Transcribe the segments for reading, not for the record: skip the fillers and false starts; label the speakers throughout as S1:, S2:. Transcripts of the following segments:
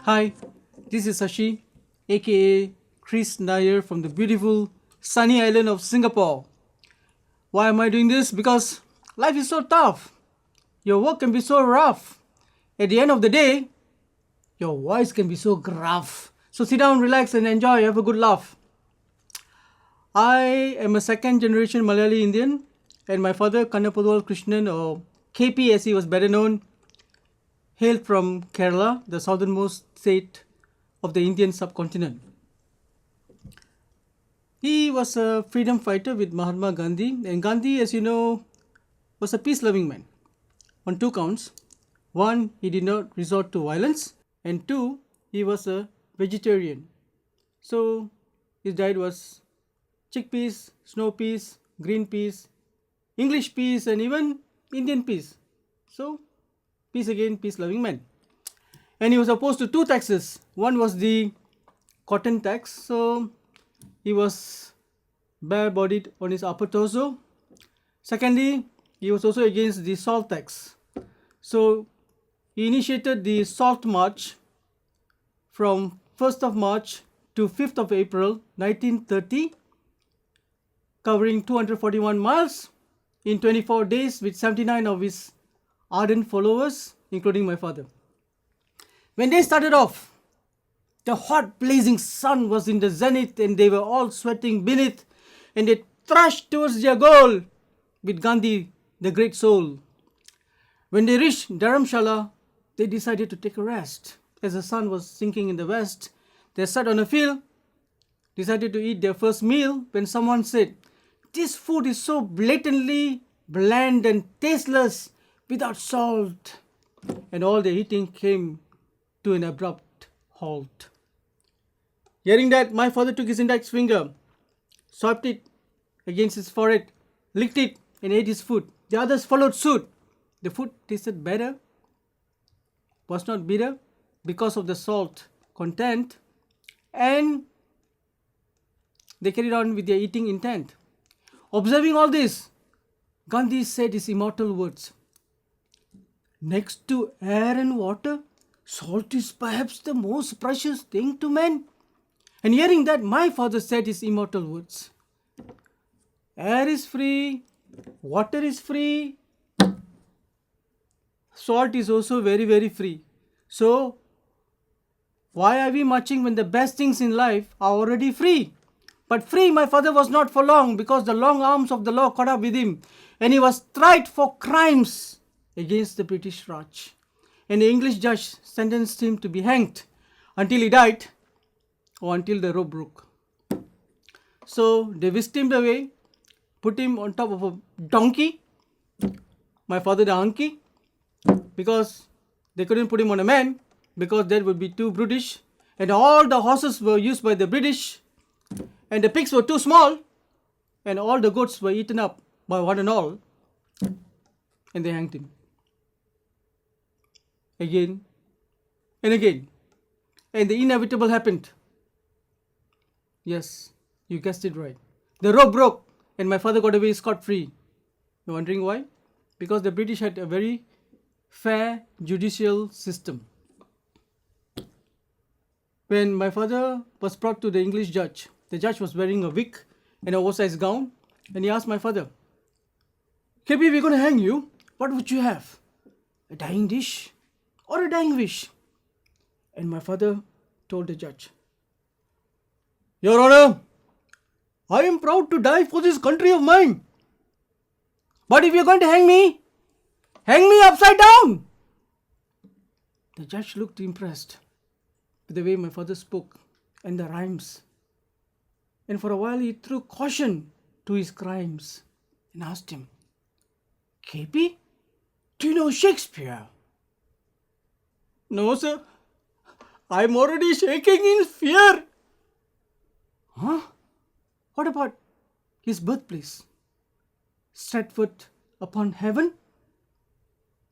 S1: Hi, this is Sashi, aka Kris Nair from the beautiful sunny island of Singapore. Why am I doing this? Because life is so tough. Your work can be so rough. At the end of the day, your voice can be so gruff. So sit down, relax, and enjoy. Have a good laugh. I am a second generation Malayali Indian, and my father, Kannapodwal Krishnan, or KP as he was better known, hailed from Kerala, the southernmost state of the Indian subcontinent. He was a freedom fighter with Mahatma Gandhi, and Gandhi, as you know, was a peace loving man on two counts. One, he did not resort to violence, and two, he was a vegetarian. So his diet was chickpeas, snow peas, green peas, English peas, and even Indian peas. So, peace again, peace loving man. And he was opposed to two taxes. One was the cotton tax, so he was bare bodied on his upper torso. Secondly, he was also against the salt tax. So, he initiated the salt march from 1st of March to 5th of April 1930, covering 241 miles in 24 days with 79 of his ardent followers, including my father. When they started off, the hot blazing sun was in the zenith and they were all sweating beneath, and they thrust towards their goal with Gandhi, the great soul. When they reached Dharamshala, they decided to take a rest. As the sun was sinking in the west, they sat on a field, decided to eat their first meal when someone said, "This food is so blatantly bland and tasteless without salt." And all their eating came to an abrupt halt. Hearing that, my father took his index finger, swiped it against his forehead, licked it, and ate his food. The others followed suit. The food tasted better, was not bitter because of the salt content, and they carried on with their eating intent. Observing all this, Gandhi said his immortal words: "Next to air and water, salt is perhaps the most precious thing to men." And hearing that, my father said his immortal words: "Air is free, water is free, salt is also very, very free. So, why are we marching when the best things in life are already free?" But free, my father was not for long, because the long arms of the law caught up with him, and he was tried for crimes against the British Raj. And the English judge sentenced him to be hanged until he died or until the rope broke. So they whisked him away, put him on top of a donkey, my father the hunky, because they couldn't put him on a man because that would be too brutish, and all the horses were used by the British, and the pigs were too small, and all the goats were eaten up by one and all, and they hanged him again and again. And the inevitable happened. Yes, you guessed it right. The rope broke and my father got away scot-free. You're wondering why? Because the British had a very fair judicial system. When my father was brought to the English judge, the judge was wearing a wig and an oversized gown, and he asked my father, "KP, we're going to hang you. What would you have? A dying dish or a dying wish?" And my father told the judge, "Your Honor, I am proud to die for this country of mine. But if you're going to hang me upside down." The judge looked impressed with the way my father spoke and the rhymes. And for a while he threw caution to his crimes and asked him, "KP, do you know Shakespeare?" "No, sir. I'm already shaking in fear." "Huh? What about his birthplace? Stratford upon Heaven?"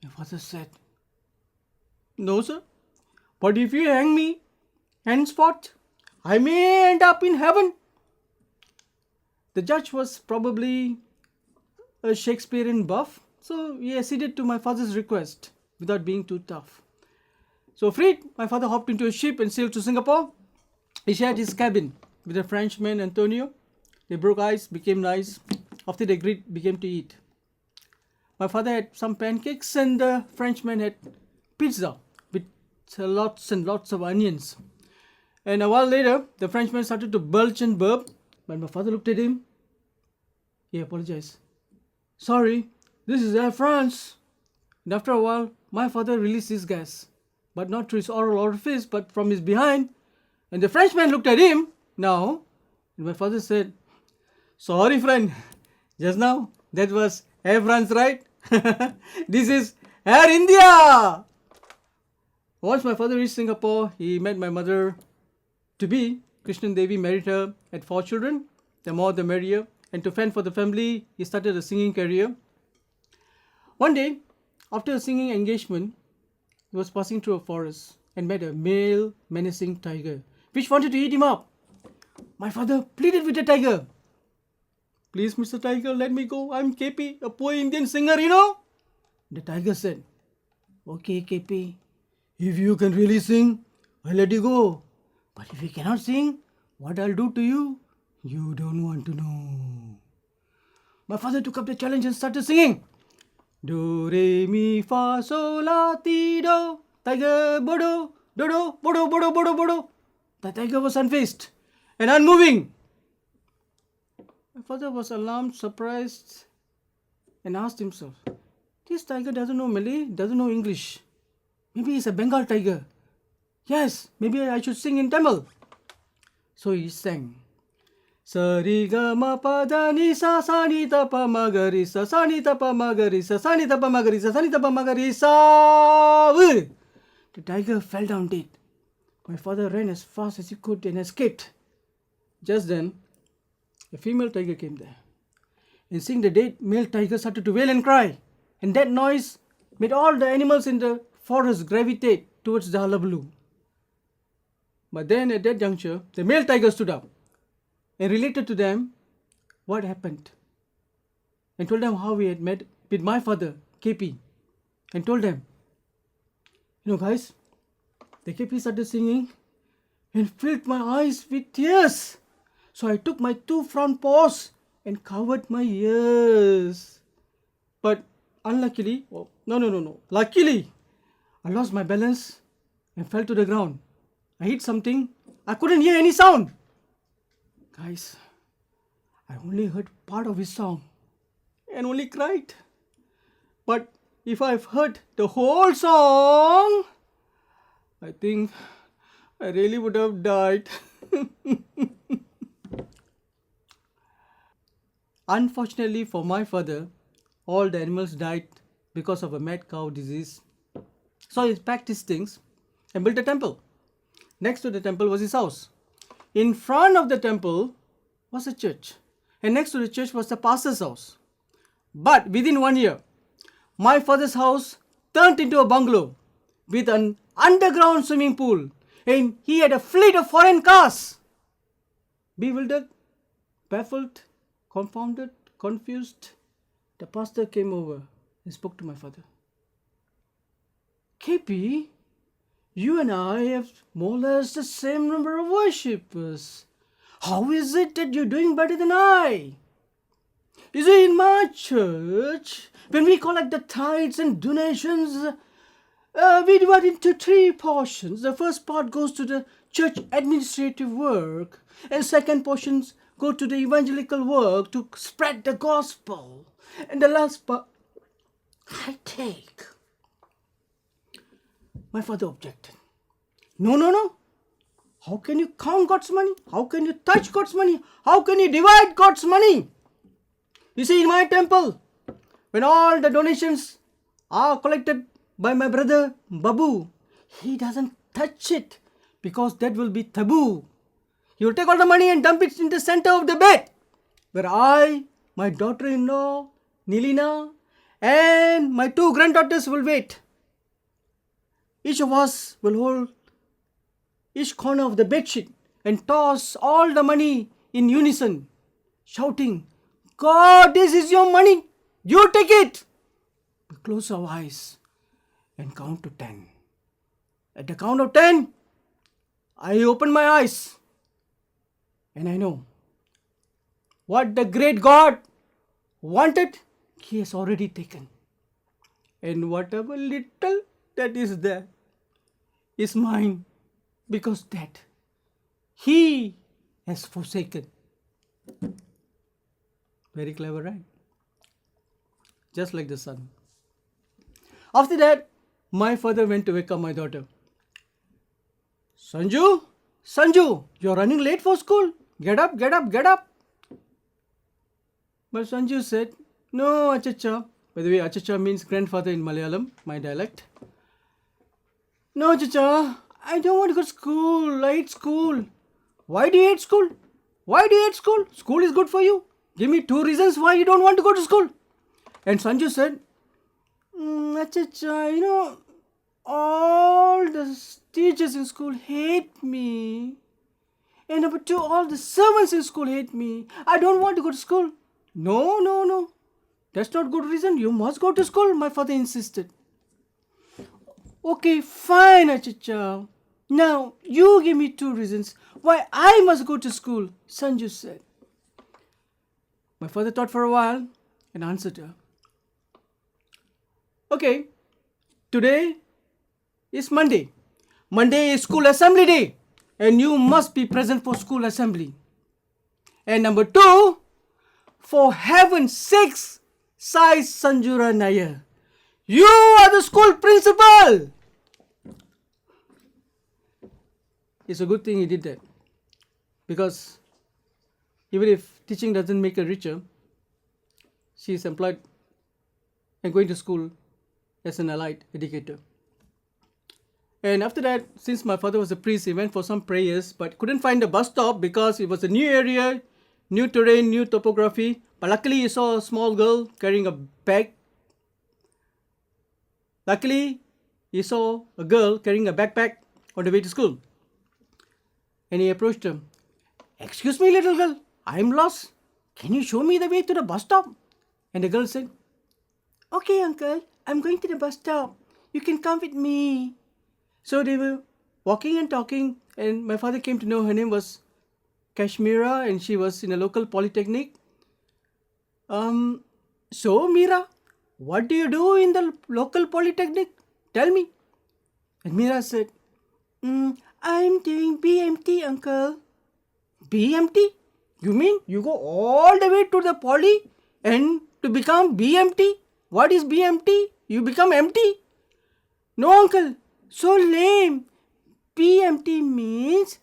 S1: My father said, "No, sir. But if you hang me henceforth, I may end up in heaven." The judge was probably a Shakespearean buff, so he acceded to my father's request without being too tough. So freed, my father hopped into a ship and sailed to Singapore. He shared his cabin with a Frenchman, Antonio. They broke ice, became nice. After they agreed, began to eat. My father had some pancakes and the Frenchman had pizza with lots and lots of onions. And a while later, the Frenchman started to belch and burp. But my father looked at him. He apologized. Sorry, this is Air France. And after a while, my father released his gas. But not through his oral orifice, but from his behind. And the Frenchman looked at him now. And my father said, sorry friend, just now that was Air France, right? This is Air India. Once my father reached Singapore, he met my mother to be. Krishnan Devi married her, had 4 children, the more the merrier. And to fend for the family, he started a singing career. One day, after a singing engagement, he was passing through a forest and met a male menacing tiger, which wanted to eat him up. My father pleaded with the tiger. Please, Mr. Tiger, let me go. I'm KP, a poor Indian singer, you know. The tiger said, okay, KP, if you can really sing, I'll let you go. But if you cannot sing, what I'll do to you, you don't want to know. My father took up the challenge and started singing. Do, re, mi, fa, sol, la, ti, do. Tiger, bodo, dodo, bodo, bodo, bodo, bodo. The tiger was unfazed and unmoving. My father was alarmed, surprised, and asked himself, this tiger doesn't know Malay, doesn't know English. Maybe he's a Bengal tiger. Yes, maybe I should sing in Tamil. So he sang. Sa ri ga ma pa da ni sa sa ni ta pa ma ga ri sa sa ni ta pa ma ga ri sa sa ni ta pa ma ga ri sa sa ni ta pa ma ga ri sa. The tiger fell down dead. My father ran as fast as he could and escaped. Just then, a female tiger came there. And seeing the dead male tiger started to wail and cry. And that noise made all the animals in the forest gravitate towards the hullabaloo. But then at that juncture, the male tiger stood up and related to them what happened. And told them how he had met with my father, KP. And told them, you know guys, the KP started singing and filled my eyes with tears. So I took my 2 front paws and covered my ears. But unluckily, luckily, I lost my balance and fell to the ground. I hit something. I couldn't hear any sound. Guys, I only heard part of his song and only cried. But if I've heard the whole song, I think I really would have died. Unfortunately for my father, all the animals died because of a mad cow disease. So he packed his things and built a temple. Next to the temple was his house. In front of the temple was a church. And next to the church was the pastor's house. But within 1 year, my father's house turned into a bungalow with an underground swimming pool. And he had a fleet of foreign cars. Bewildered, baffled, confounded, confused, the pastor came over and spoke to my father. KP, you and I have more or less the same number of worshippers. How is it that you're doing better than I? You see, in my church, when we collect the tithes and donations, we divide into 3 portions. The first part goes to the church administrative work, and second portions go to the evangelical work to spread the gospel. And the last part, I take. My father objected. No. How can you count God's money? How can you touch God's money? How can you divide God's money? You see, in my temple, when all the donations are collected by my brother Babu, he doesn't touch it because that will be taboo. He will take all the money and dump it in the center of the bed, where I, my daughter-in-law, Nilina, and my 2 granddaughters will wait. Each of us will hold each corner of the bedsheet and toss all the money in unison, shouting, God, this is your money. You take it. We close our eyes and count to 10. At the count of 10, I open my eyes and I know what the great God wanted, He has already taken. And whatever little that is there is mine, because that He has forsaken. Very clever, right? Just like the son. After that, my father went to wake up my daughter. Sanju, you're running late for school. Get up, get up, get up. But Sanju said, no, Achacha. By the way, Achacha means grandfather in Malayalam, my dialect. No, Achacha, I don't want to go to school. I hate school. Why do you hate school? Why do you hate school? School is good for you. Give me 2 reasons why you don't want to go to school. And Sanju said, Achacha, all the teachers in school hate me. And number 2, all the servants in school hate me. I don't want to go to school. No. That's not good reason. You must go to school, my father insisted. Okay, fine, Achacha. Now, you give me 2 reasons why I must go to school, Sanju said. My father thought for a while and answered her. Okay, today is Monday. Monday is school assembly day. And you must be present for school assembly. And number 2, for heaven's sake, sighs Sanjura Nair, you are the school principal. It's a good thing he did that. Because even if teaching doesn't make her richer, she is employed and going to school as an allied educator. And after that, since my father was a priest, he went for some prayers but couldn't find a bus stop because it was a new area, new terrain, new topography. But luckily he saw a small girl carrying a bag. Luckily he saw a girl carrying a backpack on the way to school. And he approached her. Excuse me, little girl, I'm lost. Can you show me the way to the bus stop? And the girl said, okay, uncle, I'm going to the bus stop. You can come with me. So they were walking and talking, and my father came to know her name was Kashmira, and she was in a local polytechnic. So Mira, what do you do in the local polytechnic? Tell me. And Mira said, I'm doing BMT, uncle. BMT? You mean you go all the way to the poly and to become BMT? What is BMT? You become empty? No, uncle. So lame. BMT means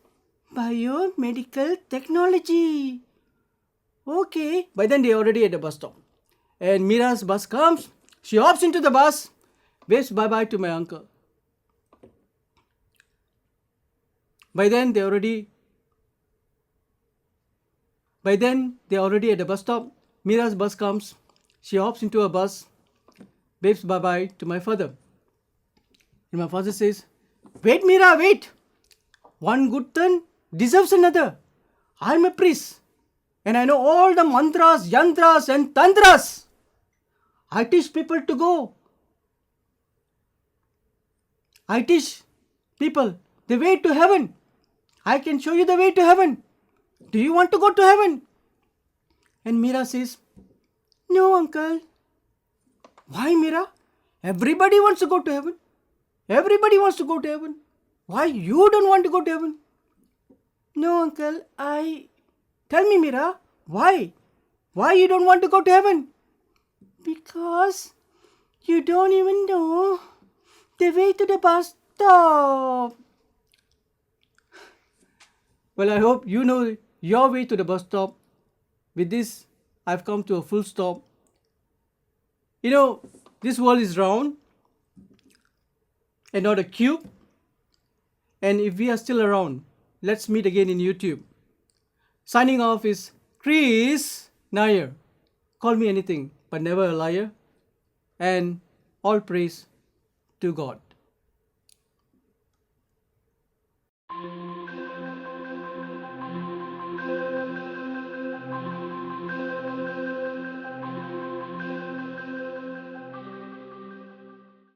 S1: biomedical technology. Okay. By then they already at the bus stop. And Mira's bus comes. She hops into the bus. Waves bye-bye to my uncle. By then they're already at the bus stop. Mira's bus comes. She hops into a bus. Waves bye-bye to my father. And my father says, wait Mira, wait. One good turn deserves another. I'm a priest. And I know all the mantras, yantras and tantras. I teach people to go. I teach people the way to heaven. I can show you the way to heaven. Do you want to go to heaven? And Mira says, no, uncle. Why, Mira? Everybody wants to go to heaven. Everybody wants to go to heaven. Why you don't want to go to heaven? No, uncle. Tell me, Mira, why? Why you don't want to go to heaven? Because you don't even know the way to the bus stop. Well, I hope you know your way to the bus stop. With this, I've come to a full stop. This world is round and not a cube. And if we are still around, let's meet again in YouTube. Signing off is Kris Nair. Call me anything, but never a liar. And all praise to God.